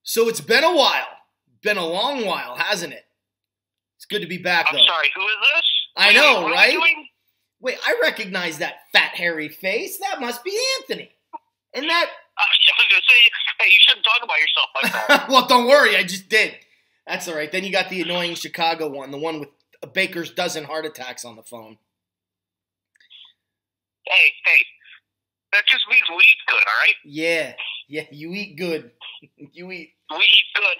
So it's been a while. Been a long while, hasn't it? It's good to be back, though. I'm sorry, who is this? I know, what right? Are you doing? Wait, I recognize that fat, hairy face. That must be Anthony. And that... I was going to say, hey, you shouldn't talk about yourself like that. Well, don't worry, I just did. That's all right. Then you got the annoying Chicago one, the one with a baker's dozen heart attacks on the phone. Hey, that just means we eat good, all right? Yeah, you eat good. You eat. We eat good.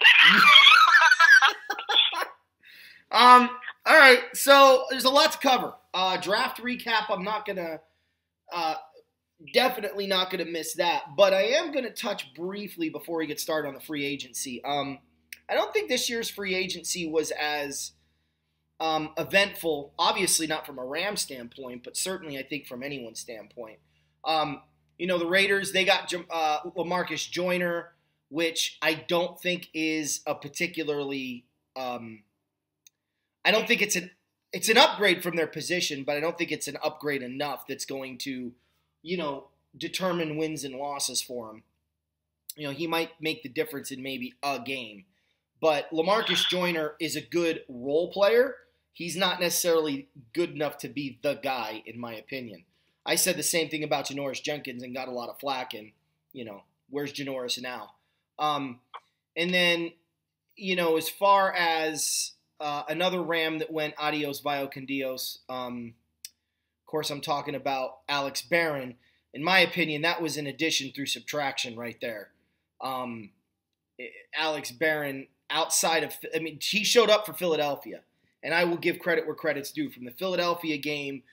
All right, so there's a lot to cover. Draft recap, I'm not going to, definitely not going to miss that. But I am going to touch briefly before we get started on the free agency. I don't think this year's free agency was as eventful, obviously not from a Rams standpoint, but certainly I think from anyone's standpoint. The Raiders, they got LaMarcus Joyner, which I don't think is a particularly I don't think it's an upgrade from their position, but I don't think it's an upgrade enough that's going to, determine wins and losses for him. He might make the difference in maybe a game. But LaMarcus Joyner is a good role player. He's not necessarily good enough to be the guy, in my opinion. I said the same thing about Janoris Jenkins and got a lot of flack, and, where's Janoris now? And then, as far as another Ram that went adios vio con Dios, of course I'm talking about Alex Barron. In my opinion, that was an addition through subtraction right there. Alex Barron, he showed up for Philadelphia, and I will give credit where credit's due. From the Philadelphia game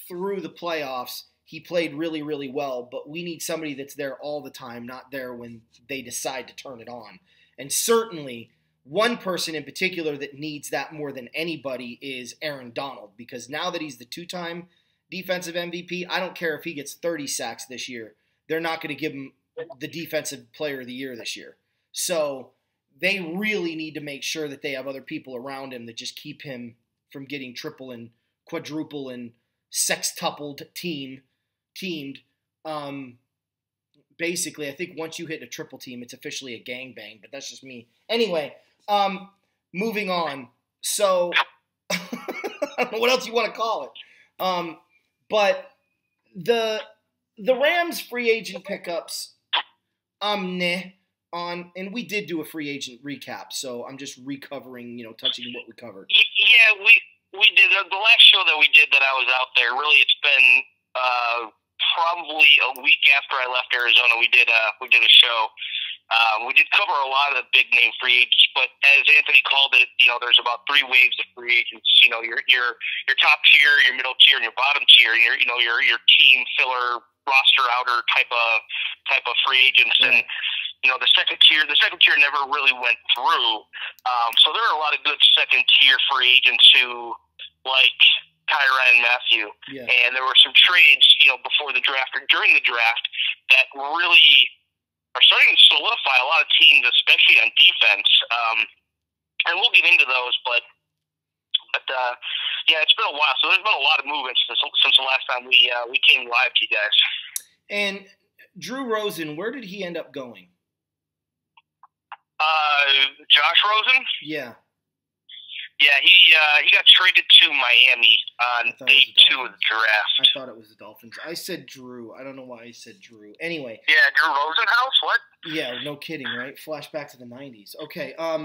through the playoffs, he played really, really well, but we need somebody that's there all the time, not there when they decide to turn it on. And certainly, one person in particular that needs that more than anybody is Aaron Donald, because now that he's the two-time defensive MVP, I don't care if he gets 30 sacks this year. They're not going to give him the defensive player of the year this year. So they really need to make sure that they have other people around him that just keep him from getting triple and quadruple and sextupled teamed. Basically, I think once you hit a triple team, it's officially a gangbang, but that's just me. Anyway, moving on. So, I don't know what else you want to call it. But the Rams free agent pickups, and we did do a free agent recap, so I'm just recovering, touching what we covered. Yeah, we did. The last show that we did that I was out there, really it's been probably a week after I left Arizona. We did a show. We did cover a lot of the big name free agents, but as Anthony called it, there's about three waves of free agents. Your top tier, your middle tier, and your bottom tier. Your team filler, roster outer type of free agents, and the second tier never really went through. So there are a lot of good second tier free agents who like Kyra and Matthew, and there were some trades before the draft or during the draft that really are starting to solidify a lot of teams, especially on defense. And we'll get into those, but it's been a while. So there's been a lot of movements since the last time we came live to you guys. And Drew Rosen, where did he end up going? Josh Rosen? Yeah. Yeah, he got traded to Miami on day 2 of the draft. I thought it was the Dolphins. I said Drew. I don't know why I said Drew. Anyway. Yeah, Drew Rosenhaus? What? Yeah, no kidding, right? Flashback to the 90s. Okay. Or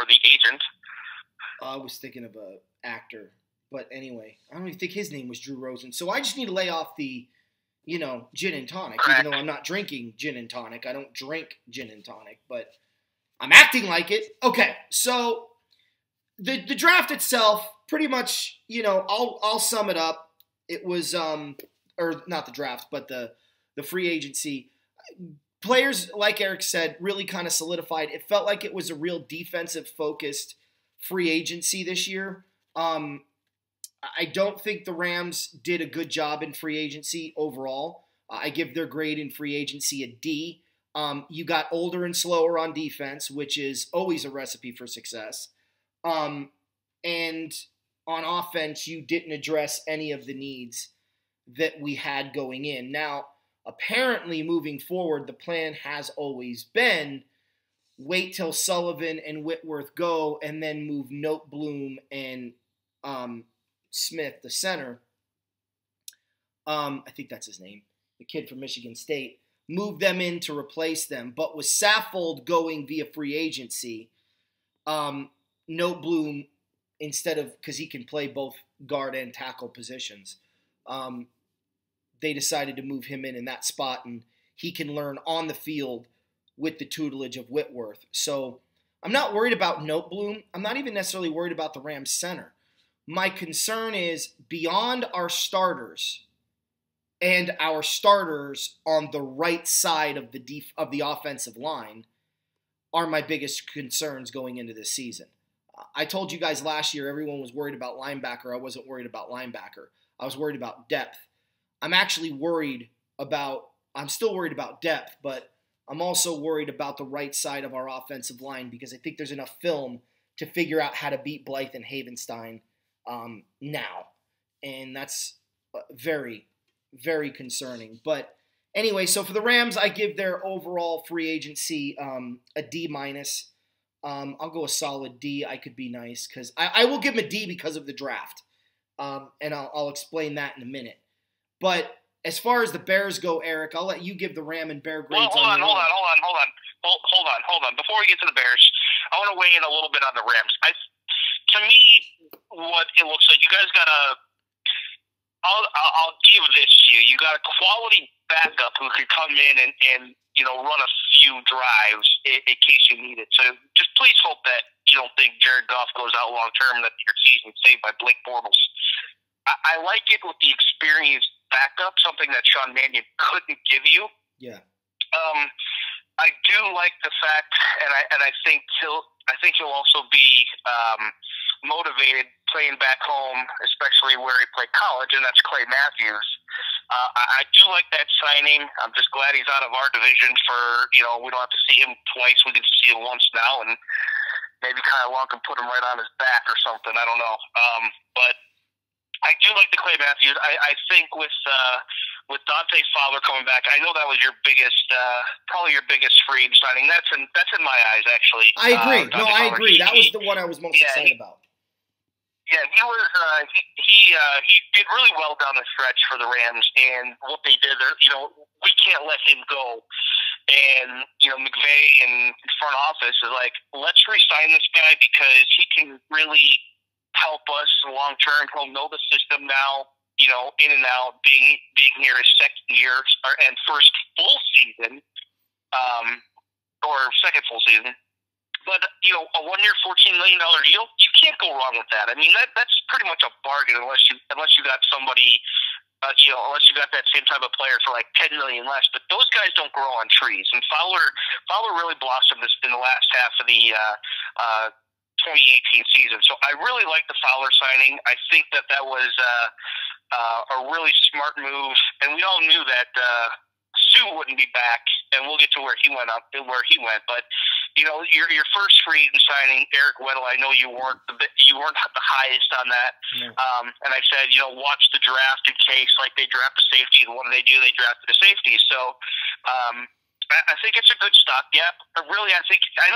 the agent. I was thinking of a actor, but anyway, I don't even think his name was Drew Rosen. So I just need to lay off the, gin and tonic. Correct. Even though I'm not drinking gin and tonic, I don't drink gin and tonic, but I'm acting like it. Okay, so the draft itself, pretty much, I'll sum it up. It was, or not the draft, but the free agency. Players, like Eric said, really kind of solidified. It felt like it was a real defensive-focused free agency this year. I don't think the Rams did a good job in free agency overall. I give their grade in free agency a D. You got older and slower on defense, which is always a recipe for success. And on offense, you didn't address any of the needs that we had going in. Now, Apparently, moving forward, the plan has always been wait till Sullivan and Whitworth go and then move Noteboom and Smith, the center. I think that's his name, the kid from Michigan State. Move them in to replace them. But with Saffold going via free agency, Noteboom, instead of, because he can play both guard and tackle positions, they decided to move him in that spot, and he can learn on the field with the tutelage of Whitworth. So I'm not worried about Noteboom. I'm not even necessarily worried about the Rams center. My concern is beyond our starters and our starters on the right side of the offensive line are my biggest concerns going into this season. I told you guys last year everyone was worried about linebacker. I wasn't worried about linebacker. I was worried about depth. I'm still worried about depth, but I'm also worried about the right side of our offensive line because I think there's enough film to figure out how to beat Blythe and Havenstein now. And that's very, very concerning. But anyway, so for the Rams, I give their overall free agency a D-. I'll go a solid D. I could be nice because I will give them a D because of the draft. And I'll explain that in a minute. But as far as the Bears go, Eric, I'll let you give the Ram and Bear grades. Hold on. Before we get to the Bears, I want to weigh in a little bit on the Rams. To me, what it looks like, you guys got I'll give this to you. You got a quality backup who could come in and run a few drives in case you need it. So just please hope that you don't think Jared Goff goes out long term, that your season's saved by Blake Bortles. I like it with the experienced backup, something that Sean Mannion couldn't give you. Yeah. I do like the fact, and I think he'll also be motivated playing back home, especially where he played college, and that's Clay Matthews. I do like that signing. I'm just glad he's out of our division for, we don't have to see him twice. We get to see him once now, and maybe Kyle Long can put him right on his back or something. I don't know. But I do like the Clay Matthews. I think with Dante Fowler coming back, I know that was your biggest, probably your biggest free agent signing. That's in my eyes, actually. I agree. I agree. That was the one I was most excited about. Yeah, he was. He did really well down the stretch for the Rams, and what they did, we can't let him go. And McVay and front office is like, let's re-sign this guy because he can really help us long term. He'll know the system now, in and out, being here his second year and first full season, or second full season. But a 1 year, $14 million deal, you can't go wrong with that. I mean, that's pretty much a bargain unless you got somebody, unless you got that same type of player for like $10 million less. But those guys don't grow on trees. And Fowler really blossomed in the last half of the 2018 season. So I really like the Fowler signing. I think that was a really smart move, and we all knew that Sue wouldn't be back, and we'll get to where he went. But your first free agent signing, Eric Weddle, I know you weren't the highest on that. No. And I said, watch the draft in case like they draft a safety, and what do? They drafted a safety. So I think it's a good stopgap. I know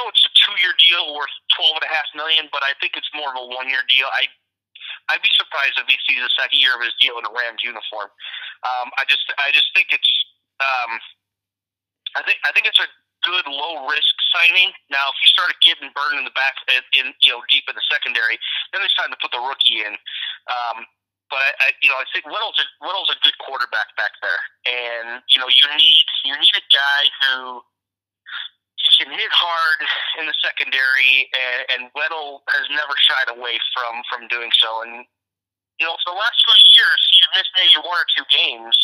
it's a 2-year deal worth $12.5 million, but I think it's more of a 1-year deal. I'd be surprised if he sees the second year of his deal in a Rams uniform. I just think it's I think it's a good low risk signing. Now, if you started getting burned in the back, deep in the secondary, then it's time to put the rookie in. But I think Weddle's a good quarterback back there, and you need a guy who can hit hard in the secondary, and Weddle has never shied away from doing so. And for the last 2 years, he's missed maybe 1 or 2 games.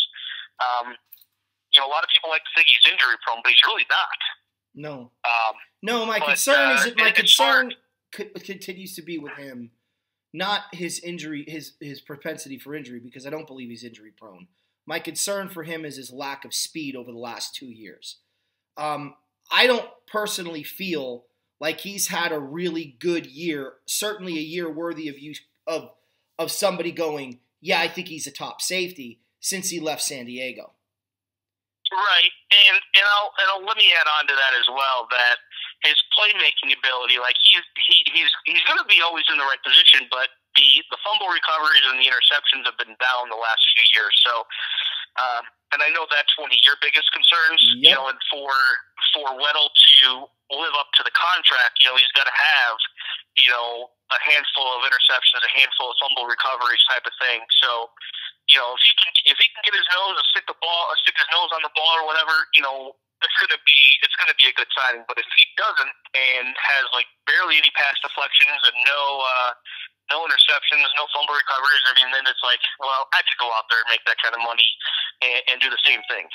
A lot of people like to think he's injury prone, but he's really not. No. My concern continues to be with him, not his injury, his propensity for injury, because I don't believe he's injury prone. My concern for him is his lack of speed over the last 2 years. I don't personally feel like he's had a really good year, certainly a year worthy of somebody going, yeah, I think he's a top safety since he left San Diego. Right, and let me add on to that as well that his playmaking ability, like he's going to be always in the right position, but the fumble recoveries and the interceptions have been down the last few years. So, and I know that's one of your biggest concerns. Yep. You know, and for Weddle to live up to the contract, you know, he's got to have a handful of interceptions, a handful of fumble recoveries, type of thing. So, you know, if he can get his nose or stick his nose on the ball or whatever, you know, it's gonna be a good signing. But if he doesn't and has like barely any pass deflections and no interceptions, no fumble recoveries, I mean, then it's like, well, I could go out there and make that kind of money and do the same thing.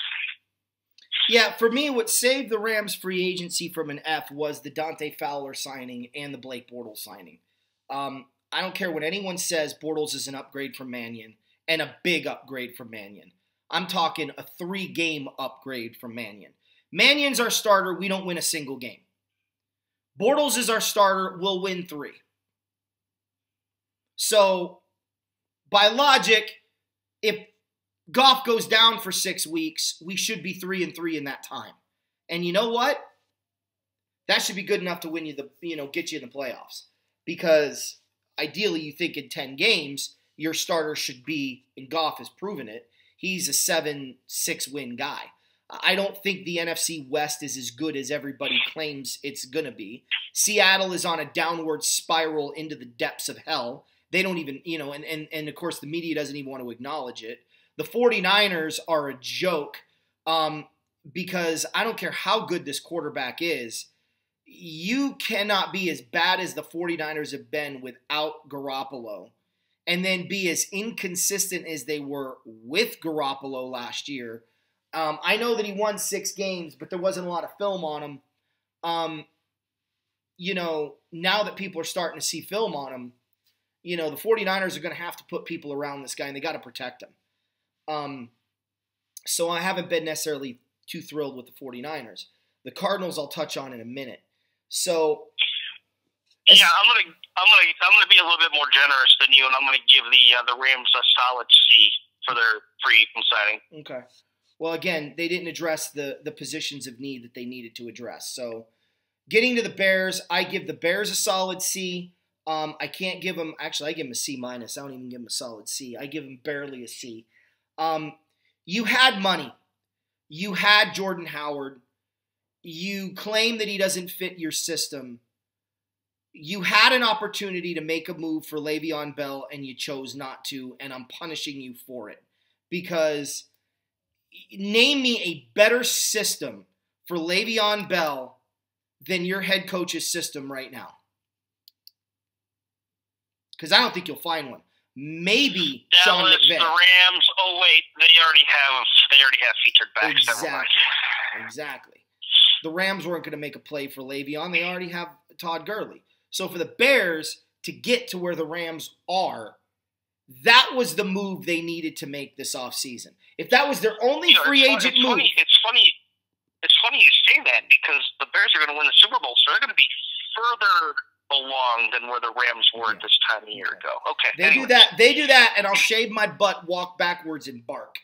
Yeah, for me, what saved the Rams free agency from an F was the Dante Fowler signing and the Blake Bortles signing. I don't care what anyone says, Bortles is an upgrade from Mannion. And a big upgrade from Mannion. I'm talking a 3-game upgrade from Mannion. Mannion's our starter. We don't win a single game. Bortles is our starter. We'll win 3. So, by logic, if Goff goes down for 6 weeks, we should be 3-3 in that time. And you know what? That should be good enough to win you get you in the playoffs. Because ideally, you think in 10 games, your starter should be, and Goff has proven it, he's a 7-6 win guy. I don't think the NFC West is as good as everybody claims it's going to be. Seattle is on a downward spiral into the depths of hell. They don't even, and of course the media doesn't even want to acknowledge it. The 49ers are a joke because I don't care how good this quarterback is, you cannot be as bad as the 49ers have been without Garoppolo. And then be as inconsistent as they were with Garoppolo last year. I know that he won 6 games, but there wasn't a lot of film on him. Now that people are starting to see film on him, the 49ers are going to have to put people around this guy, and they got to protect him. So I haven't been necessarily too thrilled with the 49ers. The Cardinals I'll touch on in a minute. So... Yeah, I'm gonna be a little bit more generous than you, and I'm gonna give the Rams a solid C for their free agent signing. Okay. Well, again, they didn't address the positions of need that they needed to address. So, getting to the Bears, I give the Bears a solid C. I can't give them. Actually, I give them a C minus. I don't even give them a solid C. I give them barely a C. You had money. You had Jordan Howard. You claim that he doesn't fit your system. You had an opportunity to make a move for Le'Veon Bell, and you chose not to, and I'm punishing you for it. Because name me a better system for Le'Veon Bell than your head coach's system right now. Because I don't think you'll find one. Maybe Sean McVay. The Rams. Oh wait, they already have featured backs. Exactly. The Rams weren't going to make a play for Le'Veon. They already have Todd Gurley. So for the Bears to get to where the Rams are, that was the move they needed to make this offseason. If that was their only free agent move. It's funny you say that because the Bears are going to win the Super Bowl, so they're going to be further along than where the Rams were at this time a year ago. Okay. They do that, and I'll shave my butt, walk backwards, and bark.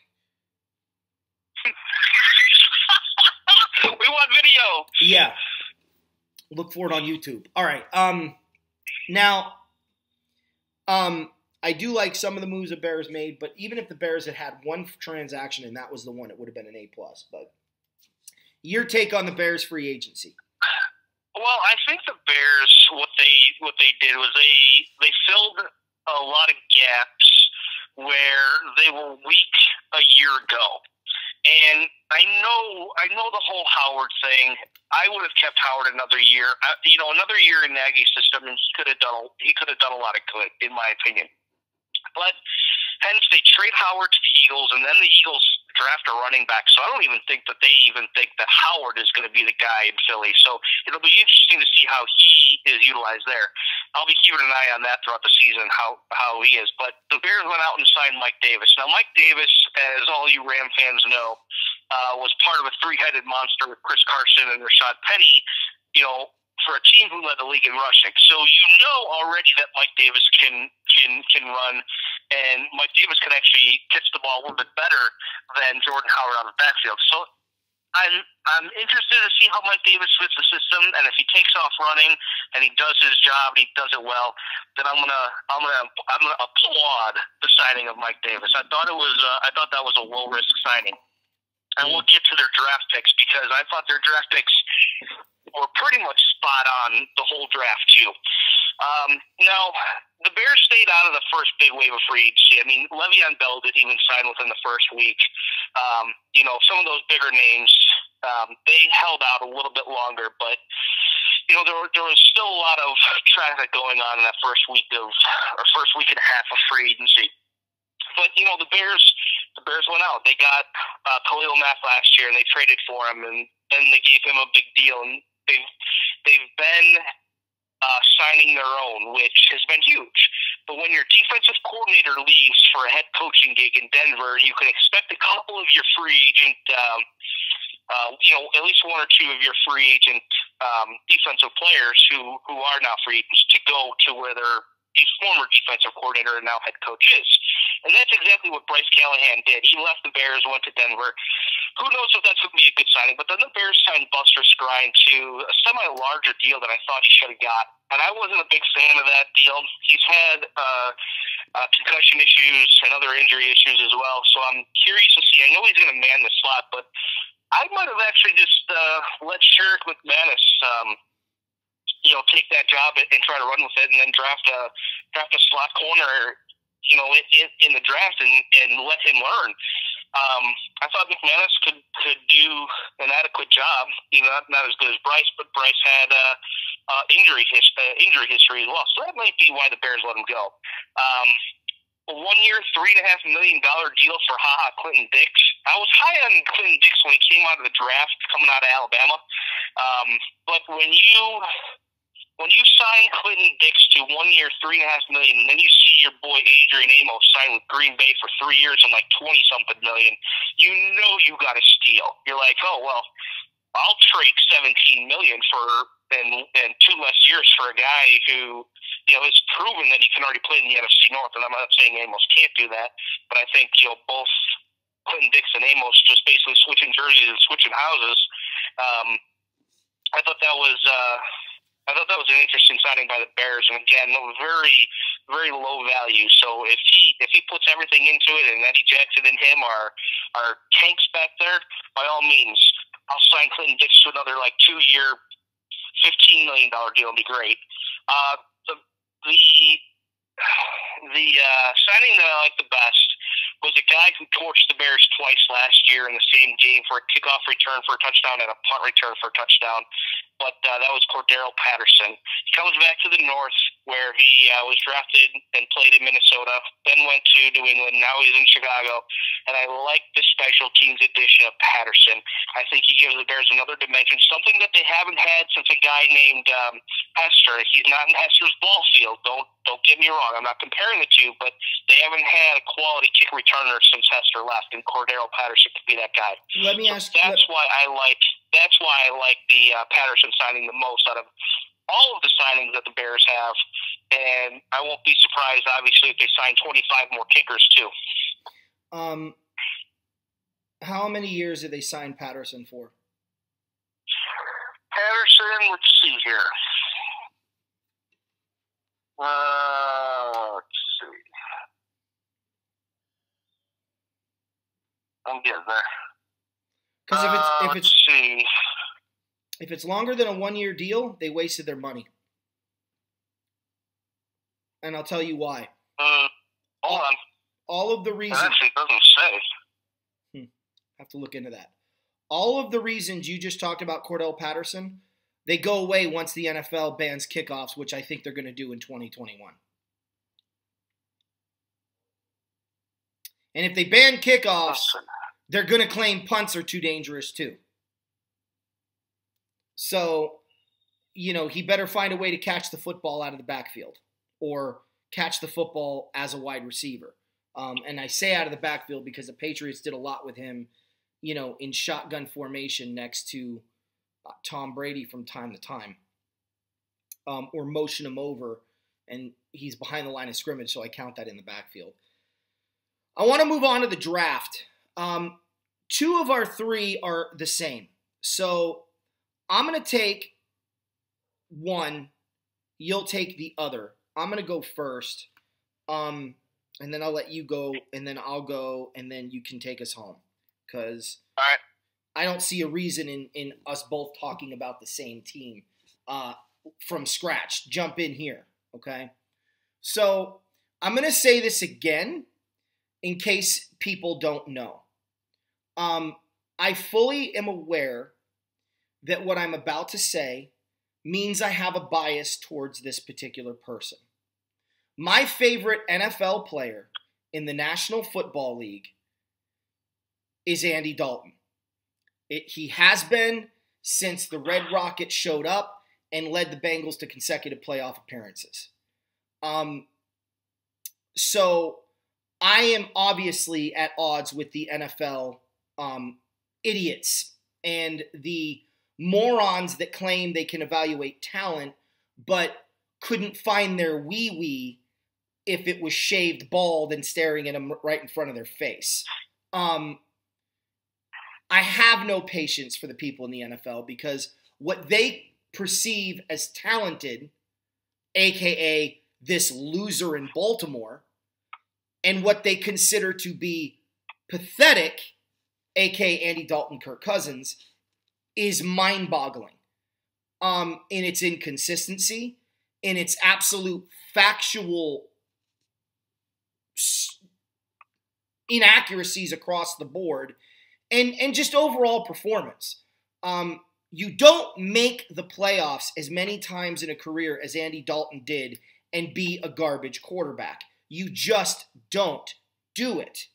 We want video. Yeah. Look for it on YouTube. All right. Now, I do like some of the moves the Bears made, but even if the Bears had one transaction and that was the one, it would have been an A+. But your take on the Bears free agency? Well, I think the Bears, what they did was they filled a lot of gaps where they were weak a year ago. And I know the whole Howard thing. I would have kept Howard another year. Another year in Nagy's system, and he could have done a lot of good, in my opinion. But hence they trade Howard to the Eagles, and then the Eagles draft a running back. So I don't even think that they think that Howard is going to be the guy in Philly. So it'll be interesting to see how he is utilized there. I'll be keeping an eye on that throughout the season, how he is. But the Bears went out and signed Mike Davis. Now, Mike Davis, as all you Ram fans know, was part of a 3-headed monster with Chris Carson and Rashad Penny, for a team who led the league in rushing. So already that Mike Davis can run, and Mike Davis can actually catch the ball a little bit better than Jordan Howard on the backfield. So I'm interested to see how Mike Davis fits the system, and if he takes off running and he does his job, and he does it well, then I'm gonna applaud the signing of Mike Davis. I thought that was a low risk signing, and we'll get to their draft picks because I thought their draft picks were pretty much spot on the whole draft too. Now, the Bears stayed out of the first big wave of free agency. I mean, Le'Veon Bell didn't even sign within the first week. Some of those bigger names, they held out a little bit longer, but there was still a lot of traffic going on in that first week and a half of free agency. But the Bears went out. They got Khalil Mack last year, and they traded for him, and then they gave him a big deal. And they've been signing their own, which has been huge. But when your defensive coordinator leaves for a head coaching gig in Denver, you can expect a couple of your free agent, at least one or two of your free agent defensive players who are now free agents to go to where their former defensive coordinator and now head coach is. And that's exactly what Bryce Callahan did. He left the Bears, went to Denver. Who knows if that's going to be a good signing? But then the Bears signed Buster Skrine to a semi-larger deal than I thought he should have got. And I wasn't a big fan of that deal. He's had concussion issues and other injury issues as well. So I'm curious to see. I know he's going to man the slot, but I might have actually just let Sherrick McManus take that job and try to run with it, and then draft a slot corner, in the draft and let him learn. I thought McManus could do an adequate job. Not as good as Bryce, but Bryce had injury history as well, so that might be why the Bears let him go. A 1 year, $3.5 million deal for Clinton Dix. I was high on Clinton Dix when he came out of the draft, coming out of Alabama. But when you sign Clinton Dix to 1 year, $3.5 million, and then you see your boy Adrian Amos sign with Green Bay for 3 years and like 20-something million, you got a steal. You're like, oh well, I'll trade $17 million and 2 less years for a guy who has proven that he can already play in the NFC North. And I'm not saying Amos can't do that, but I think both Clinton Dix and Amos just basically switching jerseys and switching houses. I thought that was an interesting signing by the Bears, and again, very, very low value. So if he puts everything into it, and Eddie Jackson and him are tanks back there, by all means, I'll sign Clinton Dix to another 2 year, $15 million deal. It'd be great. The signing that I like the best was a guy who torched the Bears twice last year in the same game for a kickoff return for a touchdown and a punt return for a touchdown. But that was Cordero Patterson. He comes back to the North, where he was drafted and played in Minnesota, then went to New England. Now he's in Chicago. And I like the special teams addition of Patterson. I think he gives the Bears another dimension, something that they haven't had since a guy named Hester. He's not in Hester's ball field. Don't get me wrong. I'm not comparing the two, but they haven't had a quality kick returner since Hester left, and Cordero Patterson could be that guy. Let me ask you. That's why I like the Patterson signing the most out of all of the signings that the Bears have, and I won't be surprised, obviously, if they sign 25 more kickers too. How many years did they sign Patterson for? Patterson, let's see here. Let's see. I'm getting there. Because if it's longer than a 1 year deal, they wasted their money. And I'll tell you why. Hold on. All of the reasons. It actually doesn't say. Have to look into that. All of the reasons you just talked about Cordell Patterson, they go away once the NFL bans kickoffs, which I think they're going to do in 2021. And if they ban kickoffs, they're going to claim punts are too dangerous too. So, he better find a way to catch the football out of the backfield or catch the football as a wide receiver. And I say out of the backfield because the Patriots did a lot with him, in shotgun formation next to Tom Brady from time to time, or motion him over, and he's behind the line of scrimmage, so I count that in the backfield. I want to move on to the draft. two of our three are the same. So I'm going to take one. You'll take the other. I'm going to go first. And then I'll let you go, and then I'll go, and then you can take us home. Because I don't see a reason in us both talking about the same team from scratch. Jump in here, okay? So I'm going to say this again in case people don't know. I fully am aware that what I'm about to say means I have a bias towards this particular person. My favorite NFL player in the National Football League is Andy Dalton. He has been since the Red Rocket showed up and led the Bengals to consecutive playoff appearances. So I am obviously at odds with the NFL idiots and the morons that claim they can evaluate talent but couldn't find their wee-wee if it was shaved bald and staring at them right in front of their face. I have no patience for the people in the NFL because what they perceive as talented, aka this loser in Baltimore, and what they consider to be pathetic, aka Andy Dalton, Kirk Cousins, is mind-boggling in its inconsistency, in its absolute factual inaccuracies across the board, and just overall performance. You don't make the playoffs as many times in a career as Andy Dalton did and be a garbage quarterback. You just don't do it.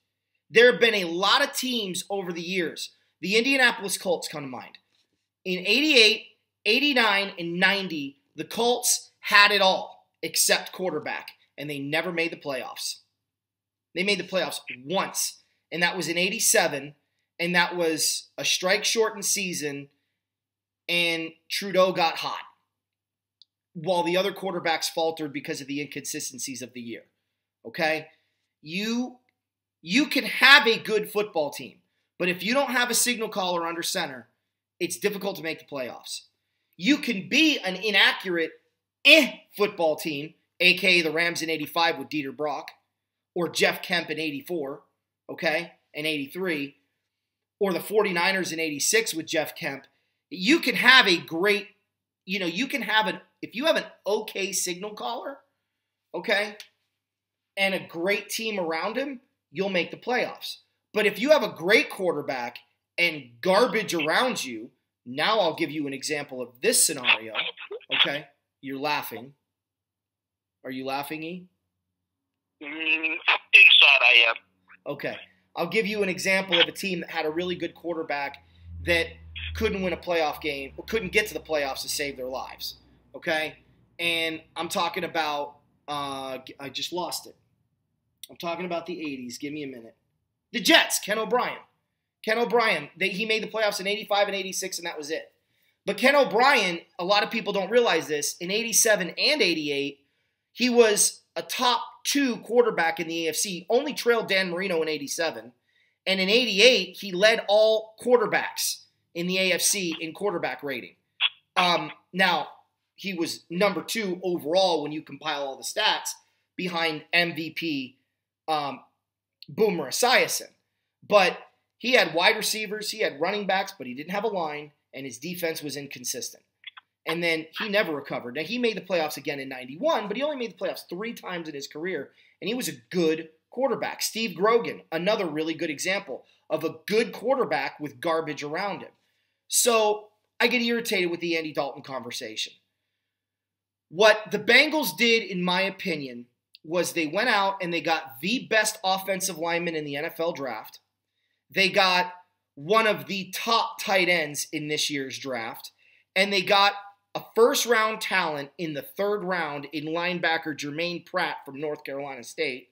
There have been a lot of teams over the years. The Indianapolis Colts come to mind. In 88, 89, and 90, the Colts had it all except quarterback, and they never made the playoffs. They made the playoffs once, and that was in 87, and that was a strike-shortened season, and Trudeau got hot, while the other quarterbacks faltered because of the inconsistencies of the year. Okay? You can have a good football team, but if you don't have a signal caller under center, it's difficult to make the playoffs. You can be an inaccurate football team, a.k.a. the Rams in 85 with Dieter Brock, or Jeff Kemp in 84, okay, and 83, or the 49ers in 86 with Jeff Kemp. You can have a great, if you have an okay signal caller, okay, and a great team around him, you'll make the playoffs. But if you have a great quarterback and garbage around you, now I'll give you an example of this scenario, okay? You're laughing. Are you laughing, E? Inside I am. Okay. I'll give you an example of a team that had a really good quarterback that couldn't win a playoff game, or couldn't get to the playoffs to save their lives, okay? And I'm talking about, I just lost it. I'm talking about the 80s. Give me a minute. The Jets, Ken O'Brien. Ken O'Brien, he made the playoffs in 85 and 86, and that was it. But Ken O'Brien, a lot of people don't realize this, in 87 and 88, he was a top 2 quarterback in the AFC, only trailed Dan Marino in 87. And in 88, he led all quarterbacks in the AFC in quarterback rating. Now, he was number 2 overall when you compile all the stats behind MVP Boomer Esiason. But he had wide receivers, he had running backs, but he didn't have a line, and his defense was inconsistent. And then he never recovered. Now, he made the playoffs again in 91, but he only made the playoffs 3 times in his career, and he was a good quarterback. Steve Grogan, another really good example of a good quarterback with garbage around him. So I get irritated with the Andy Dalton conversation. What the Bengals did, in my opinion, was they went out and they got the best offensive lineman in the NFL draft. They got one of the top tight ends in this year's draft, and they got a first-round talent in the 3rd round in linebacker Jermaine Pratt from North Carolina State,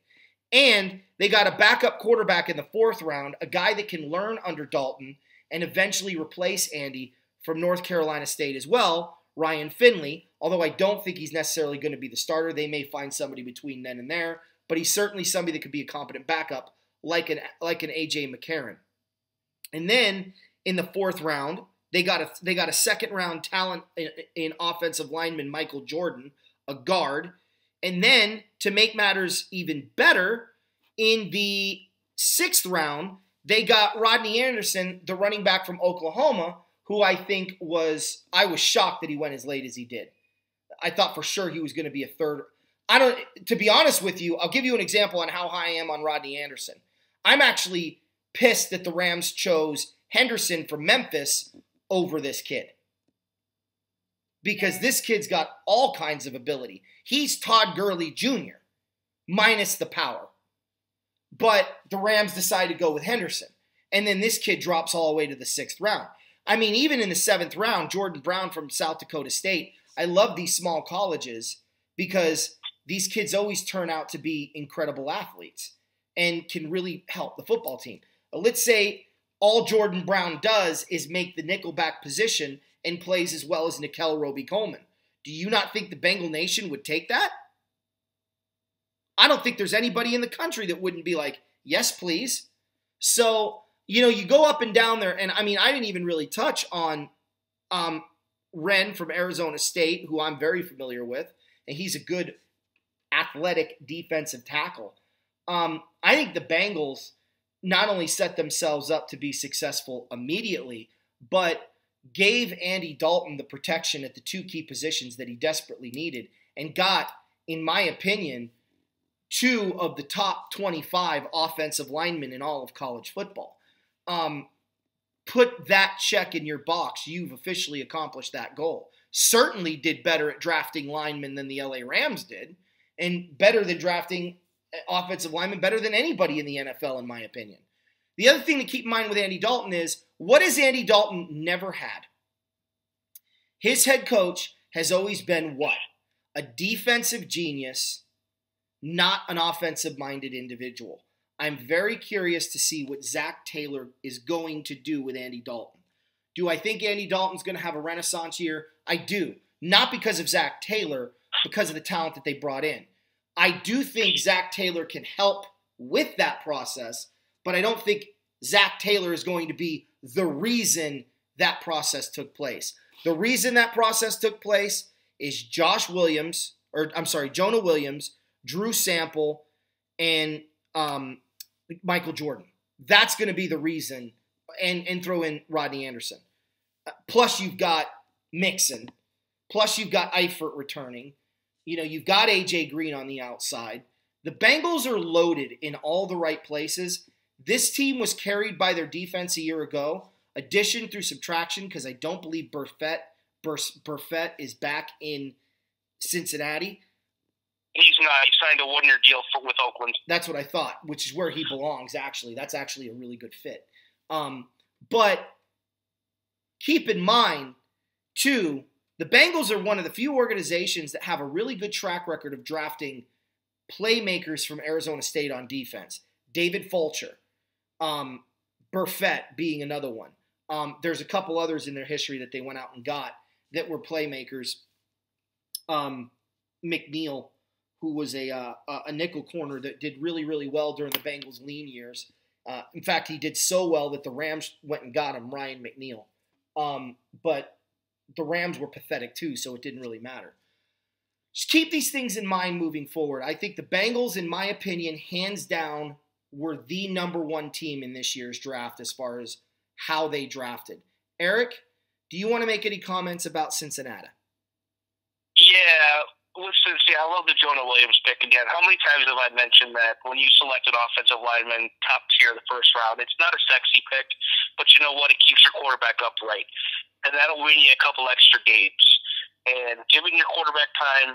and they got a backup quarterback in the 4th round, a guy that can learn under Dalton and eventually replace Andy from North Carolina State as well, Ryan Finley, although I don't think he's necessarily going to be the starter. They may find somebody between then and there, but he's certainly somebody that could be a competent backup like an A.J. McCarron. And then in the 4th round, they got a second-round talent in offensive lineman Michael Jordan, a guard. And then, to make matters even better, in the 6th round, they got Rodney Anderson, the running back from Oklahoma, who I was shocked that he went as late as he did. I thought for sure he was going to be a third. To be honest with you, I'll give you an example on how high I am on Rodney Anderson. I'm actually pissed that the Rams chose Henderson from Memphis over this kid. Because this kid's got all kinds of ability. He's Todd Gurley Jr., minus the power. But the Rams decided to go with Henderson. And then this kid drops all the way to the 6th round. I mean, even in the 7th round, Jordan Brown from South Dakota State, I love these small colleges because these kids always turn out to be incredible athletes and can really help the football team. Let's say all Jordan Brown does is make the nickelback position and plays as well as Nickel Roby-Coleman. Do you not think the Bengal Nation would take that? I don't think there's anybody in the country that wouldn't be like, yes, please. So, you go up and down there, and I mean, I didn't even really touch on Wren from Arizona State, who I'm very familiar with, and he's a good athletic defensive tackle. I think the Bengals not only set themselves up to be successful immediately, but gave Andy Dalton the protection at the 2 key positions that he desperately needed and got, in my opinion, 2 of the top 25 offensive linemen in all of college football. Put that check in your box. You've officially accomplished that goal. Certainly did better at drafting linemen than the LA Rams did, and better than drafting offensive linemen, better than anybody in the NFL, in my opinion. The other thing to keep in mind with Andy Dalton is, what has Andy Dalton never had? His head coach has always been what? A defensive genius, not an offensive-minded individual. I'm very curious to see what Zach Taylor is going to do with Andy Dalton. Do I think Andy Dalton's going to have a renaissance year? I do. Not because of Zach Taylor, because of the talent that they brought in. I do think Zach Taylor can help with that process, but I don't think Zach Taylor is going to be the reason that process took place. The reason that process took place is Jonah Williams, Drew Sample, and Michael Jordan. That's going to be the reason, and throw in Rodney Anderson. Plus you've got Mixon. Plus you've got Eifert returning. You've got A.J. Green on the outside. The Bengals are loaded in all the right places. This team was carried by their defense a year ago. Addition through subtraction, because I don't believe Burfett is back in Cincinnati. He's not. He signed a 1-year deal with Oakland. That's what I thought, which is where he belongs, actually. That's actually a really good fit. But keep in mind, too, the Bengals are one of the few organizations that have a really good track record of drafting playmakers from Arizona State on defense. David Fulcher, Burfett being another one. There's a couple others in their history that they went out and got that were playmakers. McNeil, who was a nickel corner that did really, really well during the Bengals' lean years. In fact, he did so well that the Rams went and got him, Ryan McNeil. But the Rams were pathetic too, so it didn't really matter. Just keep these things in mind moving forward. I think the Bengals, in my opinion, hands down, were the number 1 team in this year's draft as far as how they drafted. Eric, do you want to make any comments about Cincinnati? Yeah, listen, see, I love the Jonah Williams pick again. How many times have I mentioned that when you select an offensive lineman top tier the first round, it's not a sexy pick, but you know what? It keeps your quarterback upright. And that'll win you a couple extra games. And giving your quarterback time,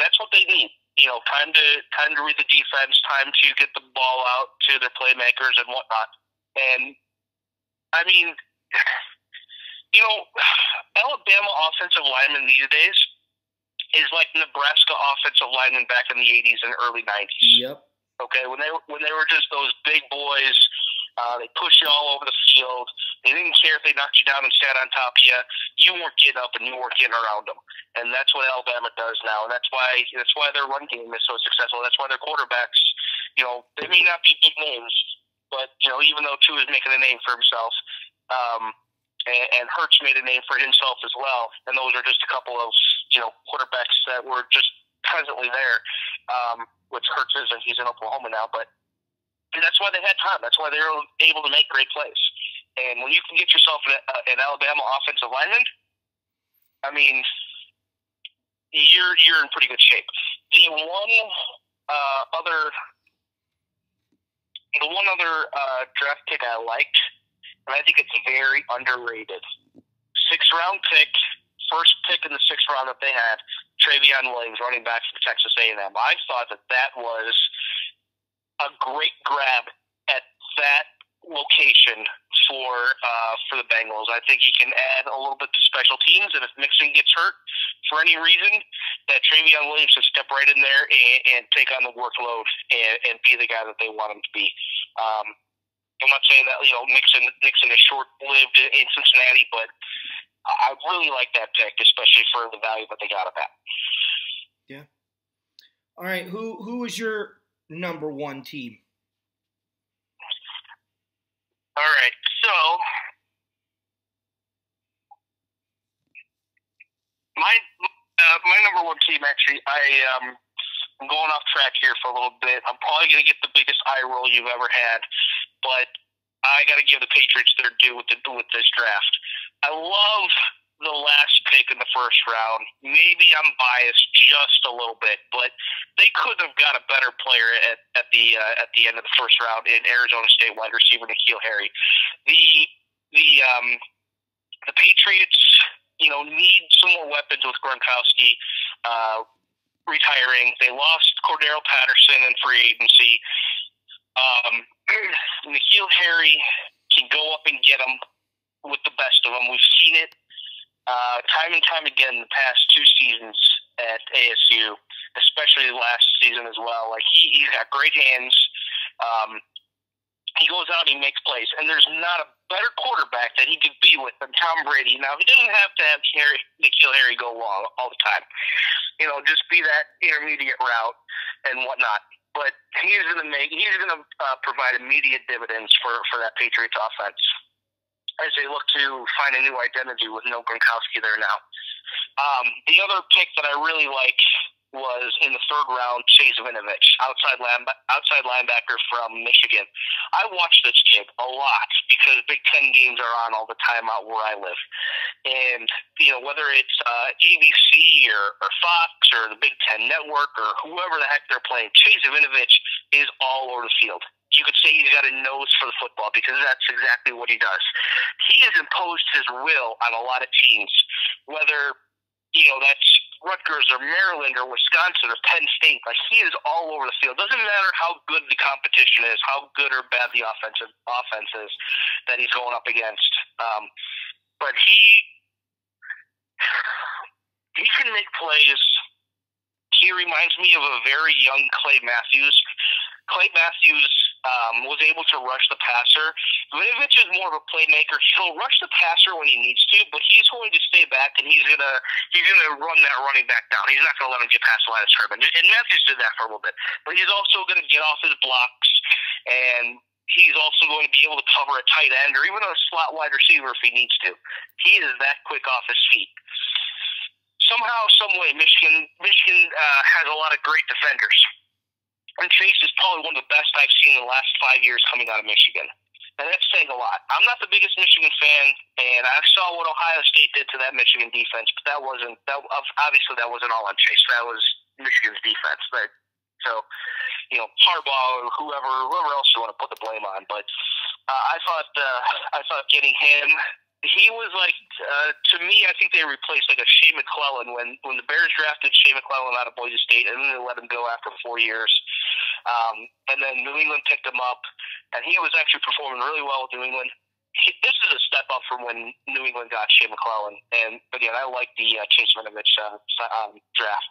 that's what they need. Time to read the defense, time to get the ball out to their playmakers and whatnot. And, I mean, Alabama offensive linemen these days is like Nebraska offensive linemen back in the 80s and early 90s. Yep. Okay, when they were just those big boys, they pushed you all over the field. They didn't care if they knocked you down and sat on top of you. You weren't getting up and you weren't getting around them. And that's what Alabama does now. And that's why their run game is so successful. That's why their quarterbacks, they may not be big names, but even though Tua is making a name for himself, And Hurts made a name for himself as well. And those are just a couple of quarterbacks that were just presently there. Which Hurts isn't. He's in Oklahoma now, but that's why they had time. That's why they were able to make great plays. And when you can get yourself an Alabama offensive lineman, I mean, you're in pretty good shape. The one other draft pick I liked, and I think it's very underrated, 6th round pick, first pick in the 6th round that they had, Travion Williams, running back from Texas A&M. I thought that was a great grab at that location for the Bengals. I think he can add a little bit to special teams, and if Mixon gets hurt for any reason, that Travion Williams can step right in there and take on the workload and be the guy that they want him to be. I'm not saying that Mixon is short-lived in Cincinnati, but I really like that pick, especially for the value that they got at that. Yeah. All right. Who is your number one team? All right. So my number one team, actually, I'm going off track here for a little bit. I'm probably going to get the biggest eye roll you've ever had, but I got to give the Patriots their due with this draft. I love the last pick in the first round. Maybe I'm biased just a little bit, but they could have got a better player at the end of the first round in Arizona State wide receiver N'Keal Harry. The Patriots, need some more weapons with Gronkowski retiring. They lost Cordero Patterson in free agency. N'Keal Harry can go up and get them with the best of them. We've seen it time and time again the past 2 seasons at ASU, especially last season as well. Like he's got great hands. He goes out and he makes plays, and there's not a better quarterback that he could be with than Tom Brady. Now he doesn't have to have N'Keal Harry go long all the time. Just be that intermediate route and whatnot. But he's going to provide immediate dividends for that Patriots offense as they look to find a new identity with no Gronkowski there now. The other pick that I really like was in the 3rd round, Chase Winovich, outside linebacker from Michigan. I watch this kid a lot because Big Ten games are on all the time out where I live. And, whether it's ABC or Fox or the Big Ten Network or whoever the heck they're playing, Chase Winovich is all over the field. You could say he's got a nose for the football because that's exactly what he does. He has imposed his will on a lot of teams, whether that's Rutgers or Maryland or Wisconsin or Penn State. Like he is all over the field. Doesn't matter how good the competition is, how good or bad the offense is that he's going up against. But he can make plays. He reminds me of a very young Clay Matthews. Clay Matthews was able to rush the passer. Winovich is more of a playmaker. He'll rush the passer when he needs to, but he's going to stay back and he's gonna run that running back down. He's not gonna let him get past the line of scrimmage. And Matthews did that for a little bit, but he's also gonna get off his blocks, and he's also going to be able to cover a tight end or even a slot wide receiver if he needs to. He is that quick off his feet. Somehow, some way, Michigan has a lot of great defenders. And Chase is probably one of the best I've seen in the last 5 years coming out of Michigan. And that's saying a lot. I'm not the biggest Michigan fan, and I saw what Ohio State did to that Michigan defense, but obviously that wasn't all on Chase. That was Michigan's defense. So, Harbaugh or whoever else you want to put the blame on. But I thought getting him, he was like, to me, I think they replaced like a Shea McClellan when the Bears drafted Shea McClellan out of Boise State, and then they let him go after 4 years. And then New England picked him up, and he was actually performing really well with New England. This is a step up from when New England got Shea McClellan. And again, I like the Chase Winovich draft.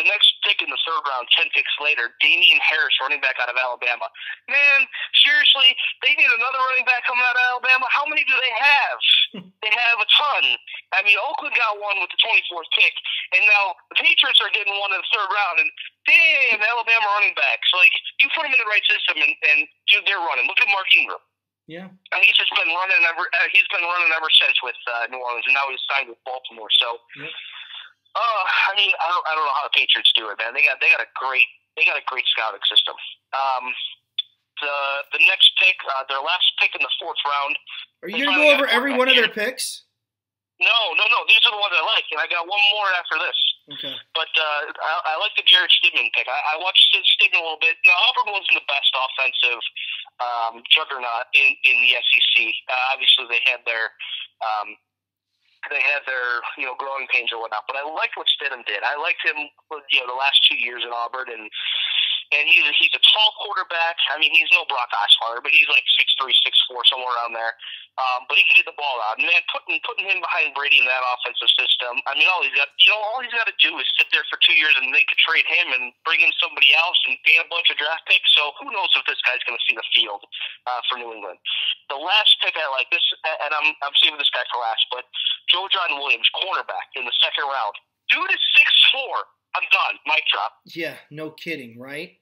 The next pick in the 3rd round, 10 picks later, Damian Harris, running back out of Alabama. Man, seriously, they need another running back coming out of Alabama. How many do they have? They have a ton. I mean, Oakland got one with the 24th pick, and now the Patriots are getting one in the 3rd round, and damn, Alabama running backs. Like, you put them in the right system, and dude, they're running. Look at Mark Ingram. Yeah. And he's just been running ever since with New Orleans, and now he's signed with Baltimore. So, yep. I mean, I don't know how the Patriots do it, man. They got a great scouting system. The next pick, their last pick in the 4th round. Are you going to go over every one of their picks? No. These are the ones I like, and I got one more after this. Okay. But I like the Jared Stidham pick. I watched Stidham a little bit. Now, Auburn wasn't the best offensive juggernaut in the SEC. Obviously, they had their growing pains or whatnot. But I liked what Stidham did. I liked him, the last 2 years in Auburn, and he's a tall quarterback. I mean, he's no Brock Osweiler, but he's like 6'3", 6'4", somewhere around there. But he can get the ball out. And man, putting him behind Brady in that offensive system, I mean, all he's got to do is sit there for 2 years, and they could trade him and bring in somebody else and gain a bunch of draft picks. So who knows if this guy's going to see the field for New England. The last pick I like this, and I'm saving this guy for last, but Joe John Williams, cornerback in the 2nd round. Dude is 6'4". I'm done. Mic drop. Yeah, no kidding, right?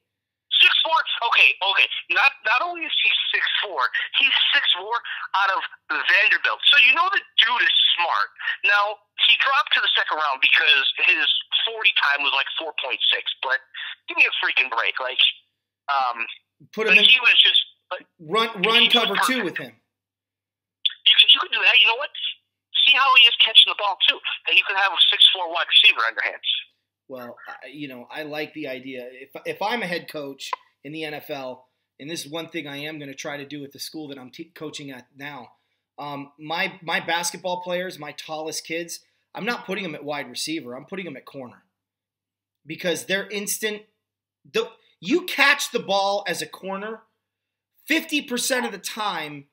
6'4". Okay. Not only is he 6'4", he's 6'4" out of Vanderbilt. So you know the dude is smart. Now, he dropped to the 2nd round because his 40 time was like 4.6. But give me a freaking break. Like, put him in, he was just run cover 2 with him. You could do that. You know what? See how he is catching the ball too. And you can have a 6'4" wide receiver on your hands. Well, I like the idea. If I'm a head coach in the NFL, and this is one thing I am going to try to do with the school that I'm coaching at now, my basketball players, my tallest kids, I'm not putting them at wide receiver. I'm putting them at corner because they're instant. You catch the ball as a corner, 50% of the time,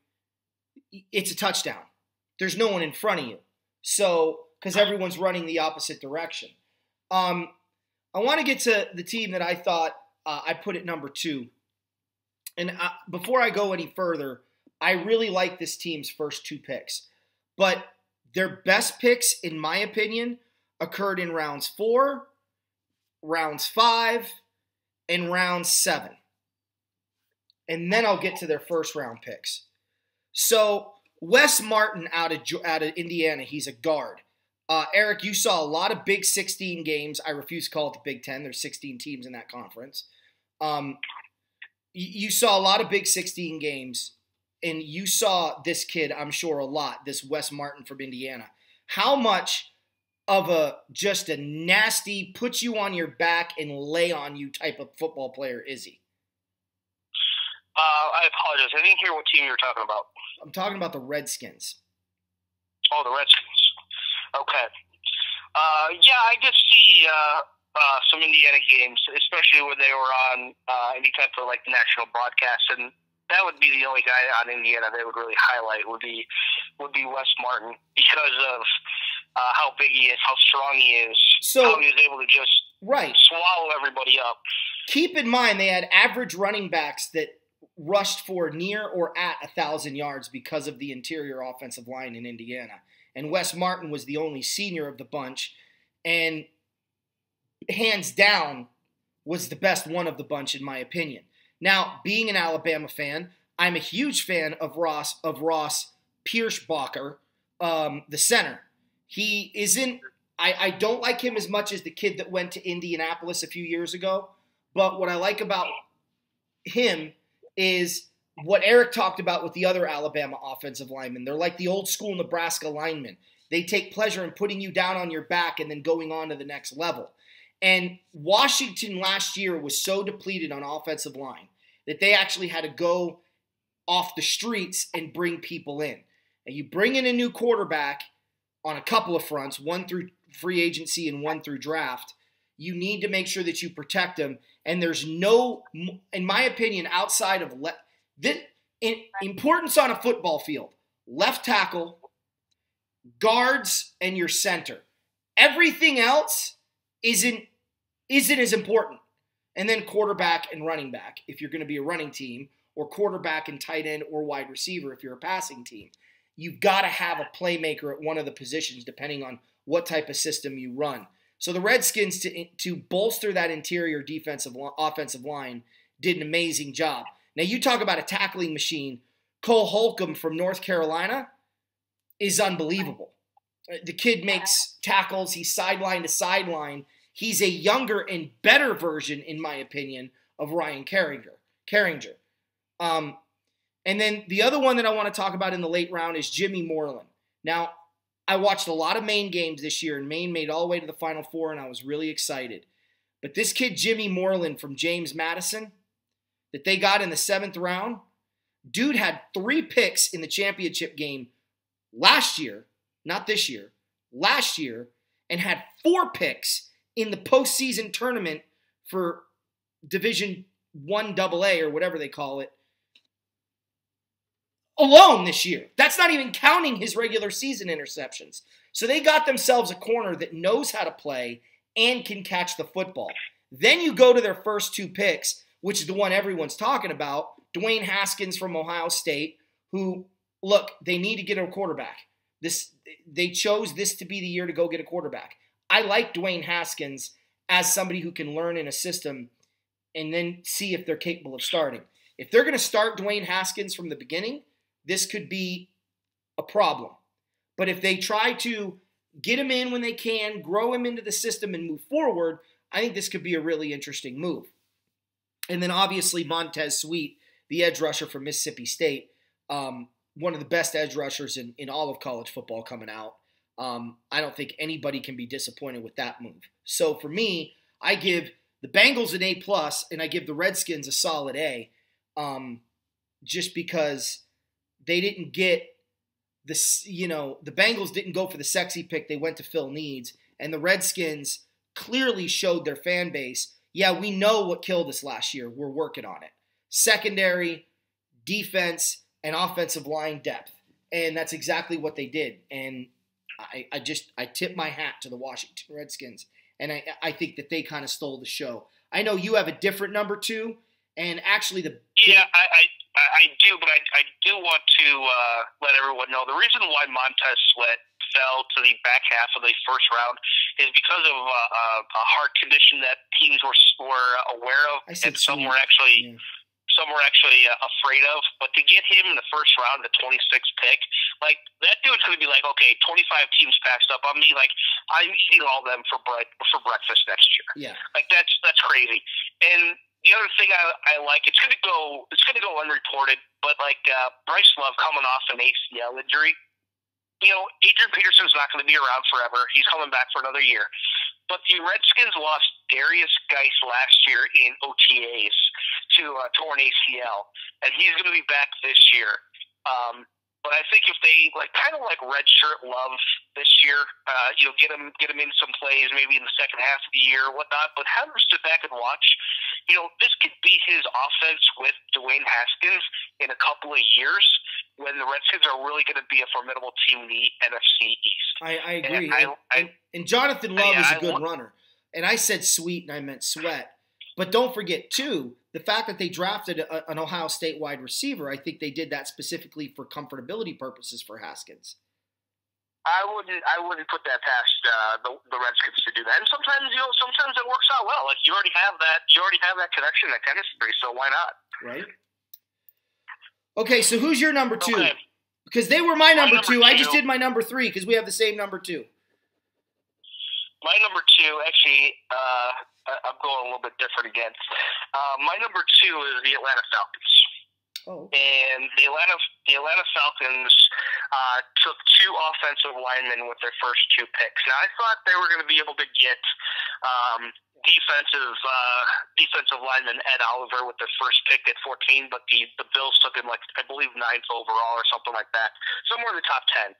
it's a touchdown. There's no one in front of you. So, because everyone's running the opposite direction. I want to get to the team that I thought I put at number 2. And before I go any further, I really like this team's first 2 picks. But their best picks, in my opinion, occurred in rounds 4, rounds 5, and round 7. And then I'll get to their first round picks. So Wes Martin out of Indiana, he's a guard. Eric, you saw a lot of Big 16 games. I refuse to call it the Big 10. There's 16 teams in that conference. You saw a lot of Big 16 games, and you saw this kid, I'm sure, a lot, this Wes Martin from Indiana. How much of just a nasty, put you on your back and lay on you type of football player is he? I apologize. I didn't hear what team you were talking about. I'm talking about the Redskins. Oh, the Redskins. Okay. Yeah, I did see some Indiana games, especially when they were on any type of like national broadcast, and that would be the only guy on Indiana they would really highlight would be Wes Martin because of how big he is, how strong he is, how he was able to just swallow everybody up. Keep in mind they had average running backs that rushed for near or at 1,000 yards because of the interior offensive line in Indiana. And Wes Martin was the only senior of the bunch, and hands down was the best one of the bunch in my opinion. Now, being an Alabama fan, I'm a huge fan of Ross Pierschbacher, the center. He isn't – I don't like him as much as the kid that went to Indianapolis a few years ago, but what I like about him is – what Eric talked about with the other Alabama offensive linemen. They're like the old school Nebraska linemen. They take pleasure in putting you down on your back and then going on to the next level. And Washington last year was so depleted on offensive line that they actually had to go off the streets and bring people in. And you bring in a new quarterback on a couple of fronts, one through free agency and one through draft. You need to make sure that you protect them. And there's no, in my opinion, outside of the importance on a football field, left tackle, guards, and your center. Everything else isn't as important. And then quarterback and running back if you're going to be a running team, or quarterback and tight end or wide receiver if you're a passing team. You've got to have a playmaker at one of the positions depending on what type of system you run. So the Redskins, to bolster that interior offensive line, did an amazing job. Now, you talk about a tackling machine. Cole Holcomb from North Carolina is unbelievable. The kid makes tackles. He's sideline to sideline. He's a younger and better version, in my opinion, of Ryan Carringer. And then the other one that I want to talk about in the late round is Jimmy Moreland. Now, I watched a lot of Maine games this year, and Maine made all the way to the Final Four, and I was really excited. But this kid, Jimmy Moreland from James Madison, that they got in the 7th round, dude had 3 picks in the championship game last year, not this year, last year, and had 4 picks in the postseason tournament for Division I AA or whatever they call it, alone this year. That's not even counting his regular season interceptions. So they got themselves a corner that knows how to play and can catch the football. Then you go to their first 2 picks, which is the one everyone's talking about, Dwayne Haskins from Ohio State, who, look, they need to get a quarterback. They chose this to be the year to go get a quarterback. I like Dwayne Haskins as somebody who can learn in a system and then see if they're capable of starting. If they're going to start Dwayne Haskins from the beginning, this could be a problem. But if they try to get him in when they can, grow him into the system and move forward, I think this could be a really interesting move. And then obviously Montez Sweat, the edge rusher from Mississippi State, one of the best edge rushers in all of college football coming out. I don't think anybody can be disappointed with that move. So for me, I give the Bengals an A+, and I give the Redskins a solid A, just because they didn't get this, the Bengals didn't go for the sexy pick. They went to fill needs. And the Redskins clearly showed their fan base, yeah, we know what killed us last year. We're working on it. Secondary, defense, and offensive line depth. And that's exactly what they did. And I tip my hat to the Washington Redskins. And I think that they kind of stole the show. I know you have a different number 2. And actually I do, but I do want to let everyone know the reason why Montez Sweat fell to the back half of the first round is because of a heart condition that teams were aware of, and some were actually afraid of. But to get him in the first round, the 26th pick, like that dude's going to be like, okay, 25 teams passed up on me, like I'm eating all them for breakfast next year. Yeah, like that's crazy. And the other thing I like, it's gonna go unreported, but like Bryce Love coming off an ACL injury, Adrian Peterson's not going to be around forever. He's coming back for another year. But the Redskins lost Darius Geis last year in OTAs to torn ACL, and he's going to be back this year. But I think if they kind of redshirt Love this year, get him in some plays, maybe in the second half of the year or whatnot, but have him sit back and watch. This could be his offense with Dwayne Haskins in a couple of years when the Redskins are really going to be a formidable team in the NFC East. I agree. And Jonathan Love is a good runner. And I said Sweat and I meant Sweat. But don't forget, too, the fact that they drafted an Ohio State wide receiver, I think they did that specifically for comfortability purposes for Haskins. I wouldn't put that past the Redskins to do that. And sometimes it works out well. Like you already have that connection, that chemistry, so why not? Right. Okay, so who's your number 2? Okay. Because they were my number 2. 2. I just did my number 3 because we have the same number 2. My number 2, actually, I'm going a little bit different again. My number 2 is the Atlanta Falcons. Oh. And the Atlanta Falcons took 2 offensive linemen with their first 2 picks. Now, I thought they were going to be able to get defensive lineman Ed Oliver with their first pick at 14, but the Bills took him, I believe, 9th overall or something like that, somewhere in the top 10.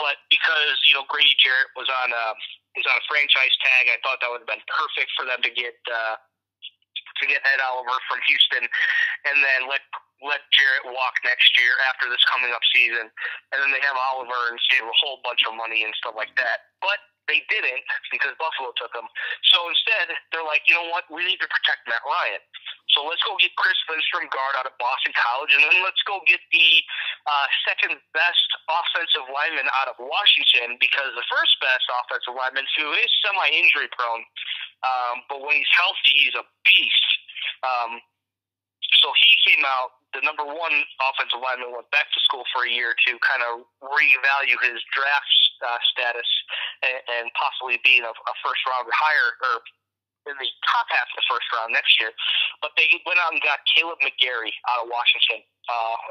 But because Grady Jarrett was on a franchise tag, I thought that would have been perfect for them to get Ed Oliver from Houston, and then let Jarrett walk next year after this coming up season, and then they have Oliver and save a whole bunch of money and stuff like that. But they didn't because Buffalo took him. So instead, they're like, you know what? We need to protect Matt Ryan. So let's go get Chris Lindstrom, guard out of Boston College, and then let's go get the second best offensive lineman out of Washington, because the first best offensive lineman, who is semi-injury prone, but when he's healthy, he's a beast. So he came out the number one offensive lineman went back to school for a year to kind of reevaluate his draft status and possibly being a first round higher or in the top half of the first round next year. But they went out and got Caleb McGarry out of Washington,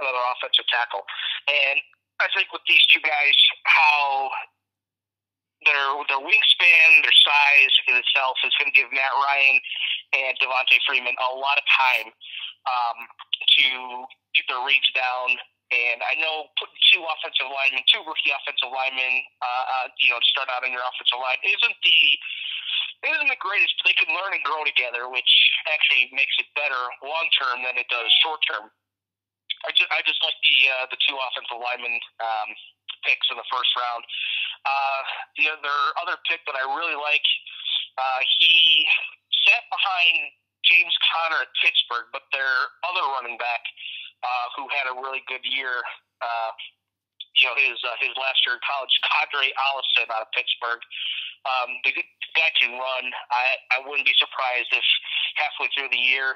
another offensive tackle. And I think with these two guys, how their wingspan, their size in itself is going to give Matt Ryan and Devontae Freeman a lot of time to get their reads down. And I know putting two rookie offensive linemen, to start out in your offensive line isn't the greatest, but they can learn and grow together, which actually makes it better long term than it does short term. I just like the two offensive linemen picks in the first round. The other pick that I really like, he sat behind James Conner at Pittsburgh, but their other running back, who had a really good year, his last year in college, Kadre Allison out of Pittsburgh. The guy can run. I wouldn't be surprised if halfway through the year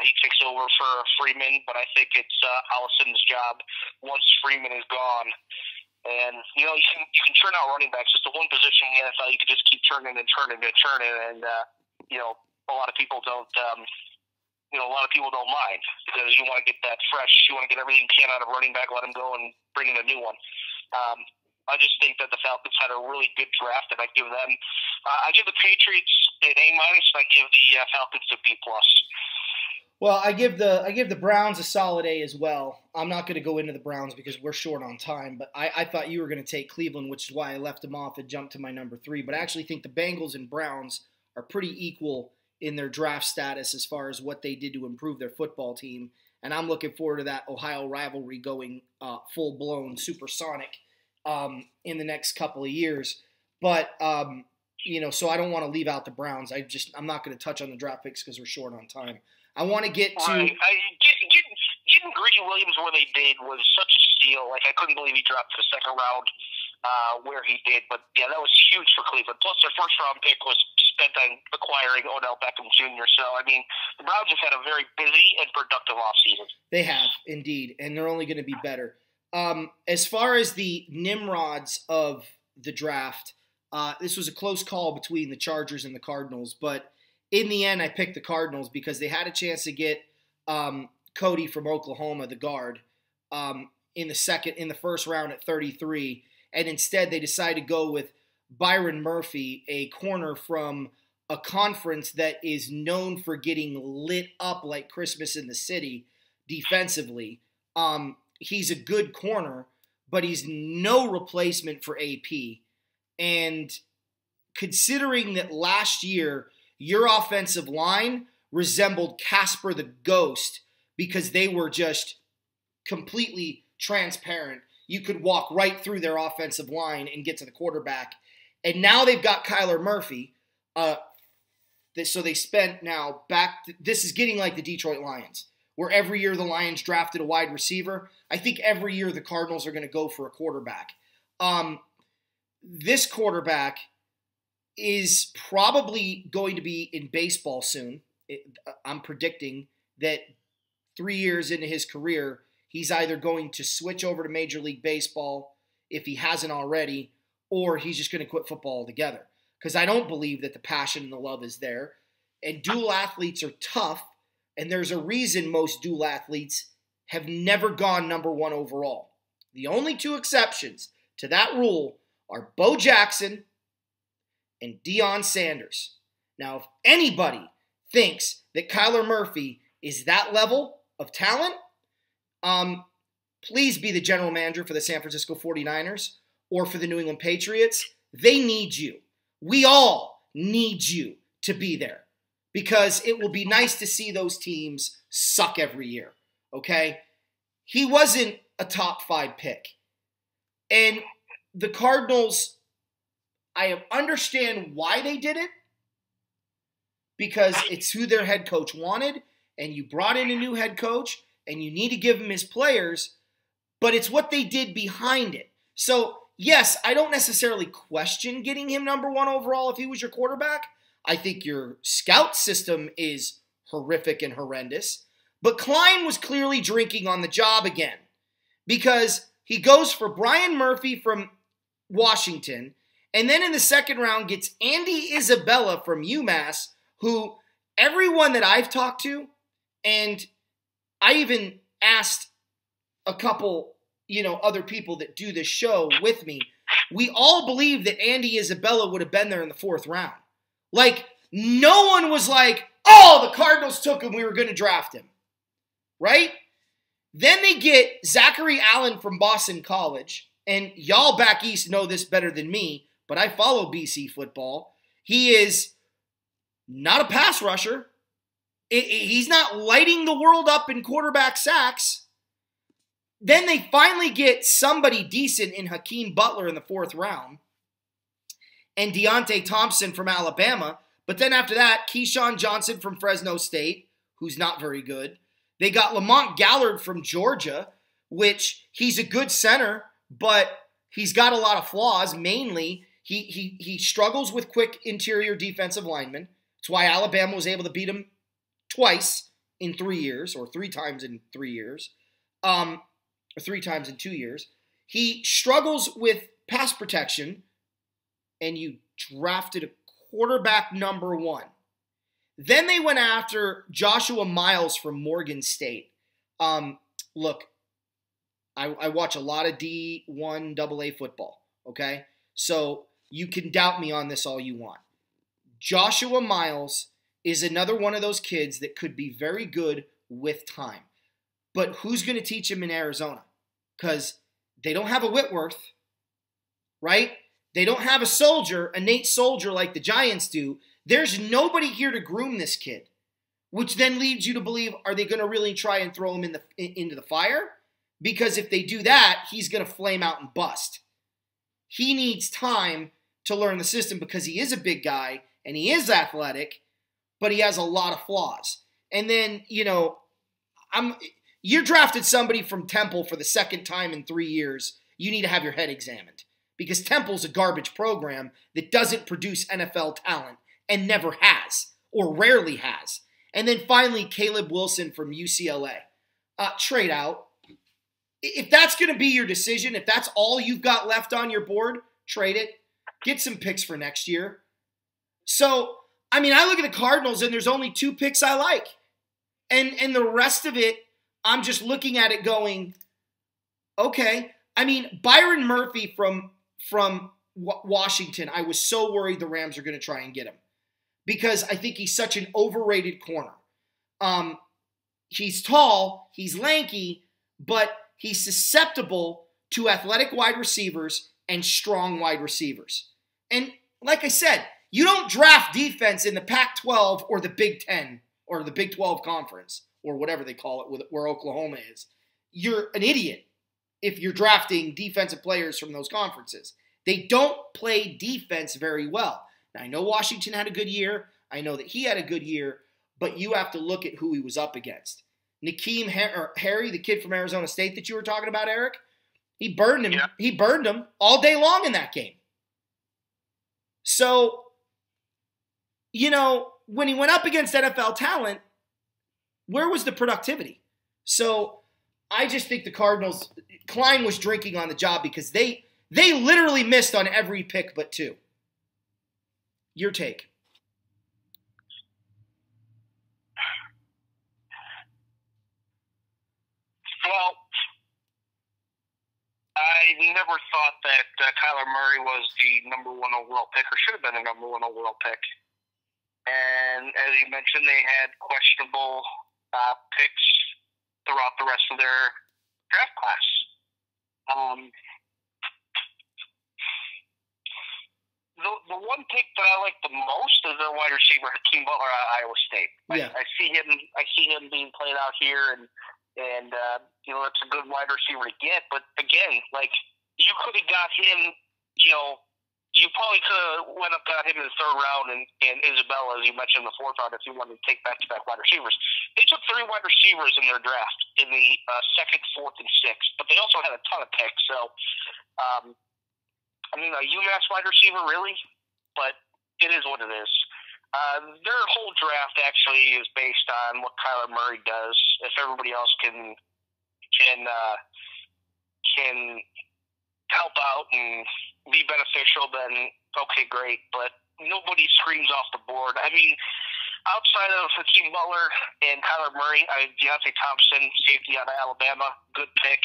he takes over for Freeman, but I think it's Allison's job once Freeman is gone. And you can turn out running backs. It's the one position in the NFL you can just keep turning and turning and turning, and a lot of people don't. A lot of people don't mind because you want to get that fresh. You want to get everything you can out of running back, let him go, and bring in a new one. I just think that the Falcons had a really good draft, and I give the Patriots an A-, and I give the Falcons a B+. Well, I give the Browns a solid A as well. I'm not going to go into the Browns because we're short on time, but I thought you were going to take Cleveland, which is why I left them off and jumped to my number 3. But I actually think the Bengals and Browns are pretty equal in their draft status as far as what they did to improve their football team. And I'm looking forward to that Ohio rivalry going full-blown supersonic in the next couple of years. But, so I don't want to leave out the Browns. I'm not going to touch on the draft picks because we're short on time. I want to get to... Getting Greedy Williams where they did was such a steal. Like, I couldn't believe he dropped to the second round where he did. But, yeah, that was huge for Cleveland. Plus, their first-round pick was spent on acquiring Odell Beckham Jr. So, I mean, the Browns have had a very busy and productive offseason. They have, indeed, and they're only going to be better. As far as the Nimrods of the draft, this was a close call between the Chargers and the Cardinals, but in the end, I picked the Cardinals because they had a chance to get Cody from Oklahoma, the guard, in the first round at 33, and instead they decided to go with Byron Murphy, a corner from a conference that is known for getting lit up like Christmas in the city defensively. He's a good corner, but he's no replacement for AP. And considering that last year your offensive line resembled Casper the Ghost because they were just completely transparent. You could walk right through their offensive line and get to the quarterback. And now they've got Kyler Murphy. So they spent now back. This is getting like the Detroit Lions, where every year the Lions drafted a wide receiver. I think every year the Cardinals are going to go for a quarterback. This quarterback is probably going to be in baseball soon. I'm predicting that 3 years into his career, he's either going to switch over to Major League Baseball if he hasn't already, or he's just going to quit football altogether. Because I don't believe that the passion and the love is there. And dual athletes are tough, and there's a reason most dual athletes have never gone number 1 overall. The only 2 exceptions to that rule are Bo Jackson and Deion Sanders. Now, if anybody thinks that Kyler Murphy is that level of talent, please be the general manager for the San Francisco 49ers or for the New England Patriots. They need you. We all need you to be there because it will be nice to see those teams suck every year, okay? He wasn't a top 5 pick. And the Cardinals, I understand why they did it because it's who their head coach wanted, and you brought in a new head coach, and you need to give him his players, but it's what they did behind it. So, yes, I don't necessarily question getting him number 1 overall if he was your quarterback. I think your scout system is horrific and horrendous, But Klein was clearly drinking on the job again because he goes for Brian Murphy from Washington, and then in the second round gets Andy Isabella from UMass, who everyone that I've talked to, and I even asked a couple, other people that do this show with me, we all believe that Andy Isabella would have been there in the fourth round. Like, no one was like, oh, the Cardinals took him, we were going to draft him. Right? Then they get Zachary Allen from Boston College, and y'all back east know this better than me, but I follow BC football. He is not a pass rusher. He's not lighting the world up in quarterback sacks. Then they finally get somebody decent in Hakeem Butler in the fourth round and Deontay Thompson from Alabama. But then after that, Keyshawn Johnson from Fresno State, who's not very good. They got Lamont Gallard from Georgia, which he's a good center, but he's got a lot of flaws. Mainly, he struggles with quick interior defensive linemen. That's why Alabama was able to beat him twice in 3 years, or 3 times in 3 years, or 3 times in 2 years. He struggles with pass protection, and you drafted a quarterback number 1. Then they went after Joshua Miles from Morgan State. Look, I watch a lot of D1 AA football, okay? So you can doubt me on this all you want. Joshua Miles is another one of those kids that could be very good with time. But who's going to teach him in Arizona? Because they don't have a Whitworth, right? They don't have a Nate Soldier like the Giants do. There's nobody here to groom this kid, which then leads you to believe, are they going to really try and throw him into the fire? Because if they do that, he's going to flame out and bust. He needs time to learn the system because he is a big guy and he is athletic, but he has a lot of flaws. And then, you're drafted somebody from Temple for the second time in 3 years. You need to have your head examined because Temple's a garbage program that doesn't produce NFL talent and never has or rarely has. And then finally, Caleb Wilson from UCLA. Trade out. If that's going to be your decision, if that's all you've got left on your board, trade it. Get some picks for next year. So, I look at the Cardinals and there's only 2 picks I like. And the rest of it, I'm just looking at it going, okay. Byron Murphy from Washington, I was so worried the Rams are going to try and get him because I think he's such an overrated corner. He's tall, he's lanky, but he's susceptible to athletic wide receivers and strong wide receivers. And like I said, you don't draft defense in the Pac-12 or the Big Ten or the Big 12 Conference or whatever they call it where Oklahoma is. You're an idiot if you're drafting defensive players from those conferences. They don't play defense very well. Now, I know Washington had a good year. I know that he had a good year, but you have to look at who he was up against. N'Keem Harry, the kid from Arizona State that you were talking about, Eric, he burned him. Yeah. He burned him all day long in that game. So, when he went up against NFL talent, where was the productivity? So I just think the Cardinals, Klein was drinking on the job because they literally missed on every pick but 2. Your take. Well, I never thought that Kyler Murray was the number 1 overall pick or should have been the number 1 overall pick. And as you mentioned, they had questionable picks throughout the rest of their draft class. The one pick that I like the most is their wide receiver, Hakeem Butler out of Iowa State. Yeah. I see him being played out here, and it's a good wide receiver to get. But again, you could have got him, you probably could have went up got him in the 3rd round and Isabella, as you mentioned, in the 4th round if you wanted to take back-to-back wide receivers. They took 3 wide receivers in their draft in the 2nd, 4th, and 6th, but they also had a ton of picks. So, a UMass wide receiver, really, but it is what it is. Their whole draft actually is based on what Kyler Murray does. If everybody else can help out and be beneficial, then okay, great. But nobody screams off the board. I mean, outside of Hakeem Butler and Kyler Murray, Deontay Thompson, safety out of Alabama, good pick.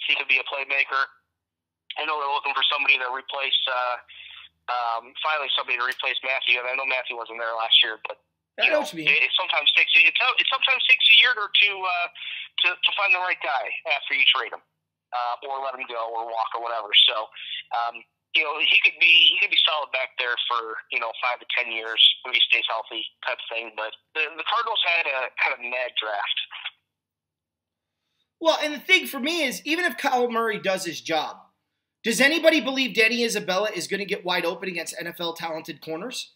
He could be a playmaker. I know they're looking for somebody to replace. Finally, somebody to replace Matthew, and I know Matthew wasn't there last year, but it sometimes takes a year or two to find the right guy after you trade him, or let him go, or walk, or whatever. So, he could be solid back there for 5 to 10 years when he stays healthy, type of thing. But the Cardinals had a kind of mad draft. Well, and the thing for me is, even if Kyler Murray does his job, does anybody believe Danny Isabella is going to get wide open against NFL talented corners?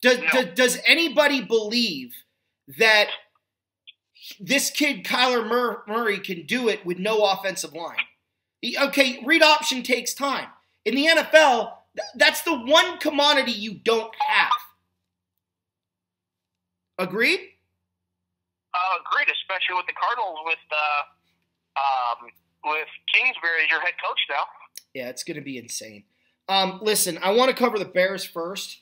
Does anybody believe that this kid Kyler Murray can do it with no offensive line? Okay, read option takes time. In the NFL, that's the one commodity you don't have. Agreed? Agreed, especially with the Cardinals with Kingsbury as your head coach now. Yeah, it's going to be insane. Listen, I want to cover the Bears first,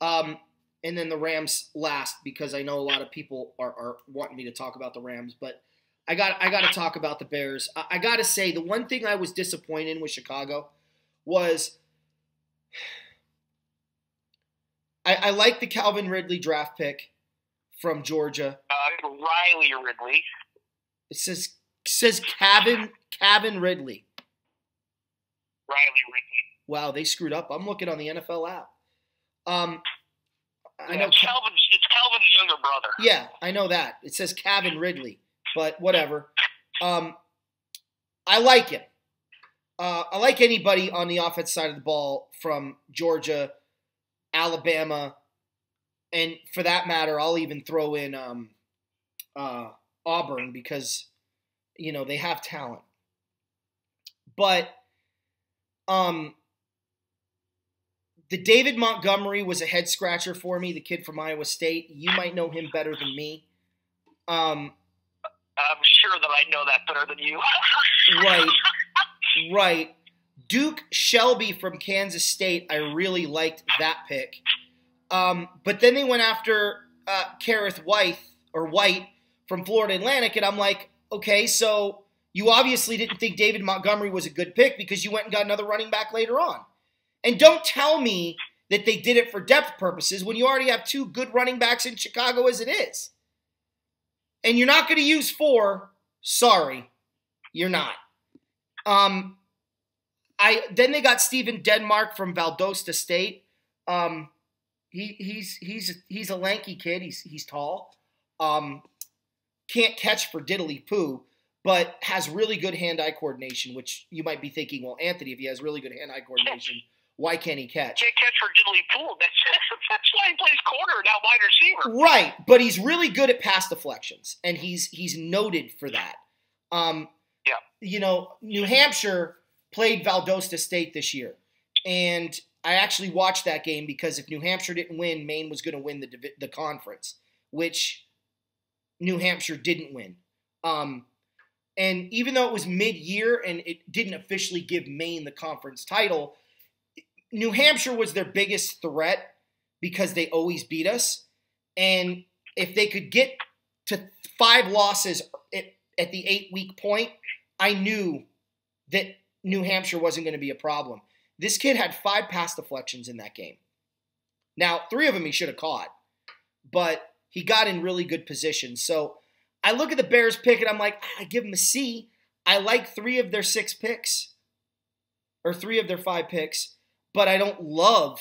and then the Rams last, because I know a lot of people are wanting me to talk about the Rams, but I got to talk about the Bears. I got to say, the one thing I was disappointed in with Chicago was I like the Calvin Ridley draft pick from Georgia. Riley Ridley. It says Calvin Ridley. Riley Ridley. Wow, they screwed up. I'm looking on the NFL app. I know it's Calvin's younger brother. Yeah, I know that. It says Calvin Ridley, but whatever. I like him. I like anybody on the offense side of the ball from Georgia, Alabama, and for that matter, I'll even throw in Auburn, because they have talent. But the David Montgomery was a head scratcher for me, the kid from Iowa State. You might know him better than me. I'm sure that I know that better than you. Right. Duke Shelby from Kansas State, I really liked that pick. But then they went after Kareth White from Florida Atlantic, and I'm like, okay, so you obviously didn't think David Montgomery was a good pick because you went and got another running back later on. And don't tell me that they did it for depth purposes when you already have 2 good running backs in Chicago as it is. And you're not going to use 4. Sorry, you're not. Then they got Steven Denmark from Valdosta State. He's a lanky kid. He's tall. Can't catch for diddly poo, but has really good hand-eye coordination, which you might be thinking, well, Anthony, if he has really good hand-eye coordination, why can't he catch? Can't catch for diddly poo. That's why he plays corner, not wide receiver. Right, but he's really good at pass deflections, and he's noted for that. New Hampshire played Valdosta State this year, and I actually watched that game because if New Hampshire didn't win, Maine was going to win the conference, which New Hampshire didn't win. And even though it was mid-year and it didn't officially give Maine the conference title, New Hampshire was their biggest threat because they always beat us. And if they could get to 5 losses at the 8-week point, I knew that New Hampshire wasn't going to be a problem. This kid had 5 pass deflections in that game. Now, 3 of them he should have caught, but he got in really good position. So I look at the Bears pick and I'm like, I give them a C. I like 3 of their 6 picks, or 3 of their 5 picks, but I don't love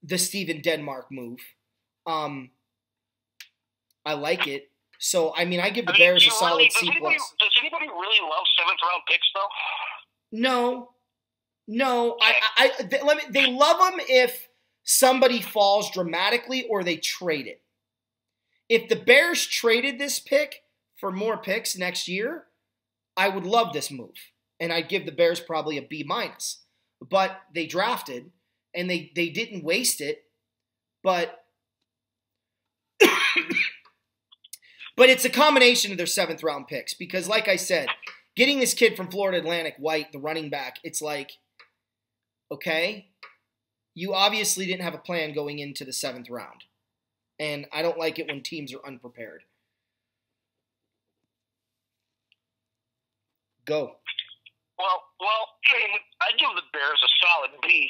the Steven Denmark move. I like it. So, I give the Bears a solid C+. Does anybody really love 7th-round picks, though? No. They love them if somebody falls dramatically or they trade it. If the Bears traded this pick for more picks next year, I would love this move. And I'd give the Bears probably a B-. But they drafted, and they didn't waste it. But but it's a combination of their 7th round picks because, like I said, getting this kid from Florida Atlantic, White, the running back, it's like, okay, you obviously didn't have a plan going into the 7th round. And I don't like it when teams are unprepared. Go. Well, I give the Bears a solid B.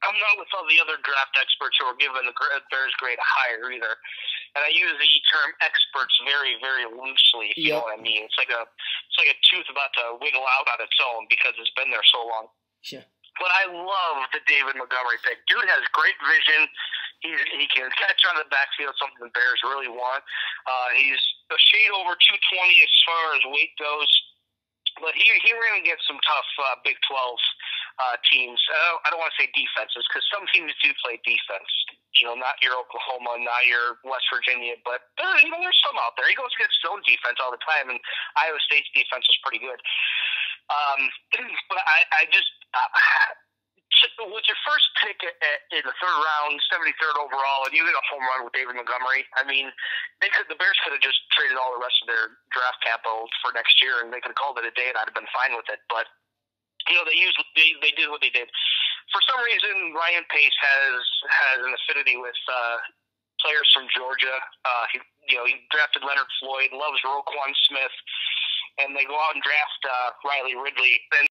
I'm not with all the other draft experts who are giving the Bears grade a higher either. And I use the term experts very, very loosely, if you know what I mean. It's like a tooth about to wiggle out on its own because it's been there so long. Yeah. But I love the David Montgomery pick. Dude has great vision. He can catch on the backfield, something the Bears really want. He's a shade over 220 as far as weight goes. But he ran against some tough Big 12 teams. I don't want to say defenses because some teams do play defense. You know, not your Oklahoma, not your West Virginia, but there's some out there. He goes against his own defense all the time, and Iowa State's defense is pretty good. But I just with your first pick in the 3rd round, 73rd overall, and you hit a home run with David Montgomery, I mean, the Bears could have just traded all the rest of their draft capital for next year, and they could have called it a day, and I'd have been fine with it. But they did what they did. For some reason, Ryan Pace has an affinity with players from Georgia. He drafted Leonard Floyd, loves Roquan Smith, and they go out and draft Riley Ridley. And